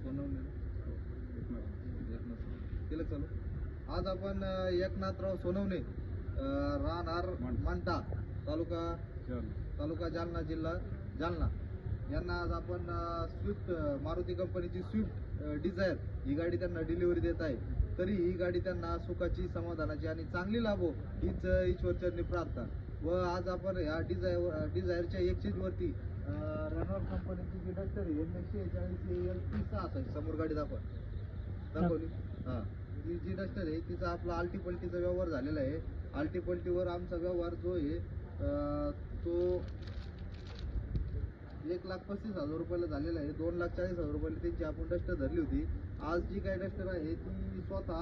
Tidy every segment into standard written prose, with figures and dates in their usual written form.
सोनवणे केलं चालू. आज आपण एकनाथराव सोनवणे राहणार मांटा तालुका जालना जिल्हा जालना यांना आज आपण स्विफ्ट मारुती कंपनीची स्विफ्ट डिझायर ही गाडी त्यांना डिलिव्हरी देत आहे. तरी ही गाडी त्यांना सुखाची समाधानाची आणि चांगली लाभो हीच ईश्वरचरणी प्रार्थना. व आज आपण या डिझायरच्या एक्सचेंजवरती रेनॉल्ट कंपनीची जी डस्टर आहे NS46 समोर गाडी दाखवली. हां, ही जी डस्टर आहे तिचा आपला आल्टी पल्टीचा व्यवहार झालेला आहे. आल्टी पल्टीवर आमचा व्यवहार जो आहे तो 1,35,000 रुपयाला झालेला आहे. 2,40,000 रुपयाला त्यांची आपण डस्टर धरली होती. आज जी काही डस्टर आहे ती स्वतः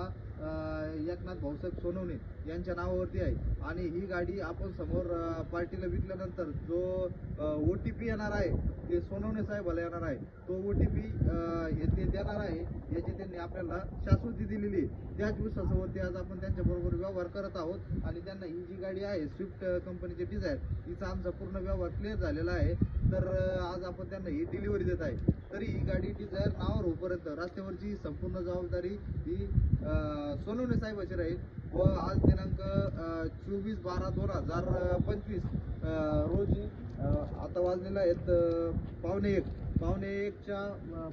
एकनाथ भाऊसाहेब सोनवणे यांच्या नावावरती आहे. आणि ही गाडी आपण समोर पार्टीला विकल्यानंतर जो OTP येणार आहे ते सोनवणे साहेबाला येणार आहे. तो OTP ते देणार आहे याची त्यांनी आपल्याला शाश्वती दिलेली आहे. त्याच विश्वासावरती आज आपण त्यांच्याबरोबर व्यवहार करत आहोत आणि त्यांना ही जी गाडी आहे स्विफ्ट कंपनीची डिझायर हिचा आमचा पूर्ण व्यवहार क्लिअर झालेला आहे. तर आज आपण त्यांना ही डिलिव्हरी देत आहे. तरी ही गाडी डिझायर नावावर होईपर्यंत रस्त्यावरची संपूर्ण जबाबदारी ही सोनवणे साहेबाची राहील. व आज दिनांक 24/12/2025 रोजी आता वाजलेला आहेत 1:15च्या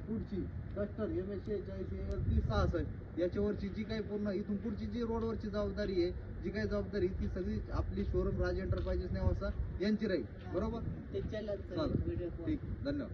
पुढची डस्टर MS46 याच्यावरची जी काही पूर्ण इथून पुढची जी रोडवरची जबाबदारी आहे जी काही जबाबदारी ती सगळी आपली शोरूम राज एंटरप्राइजेस नेवासा यांची राहील. बरोबर. ठीक, धन्यवाद.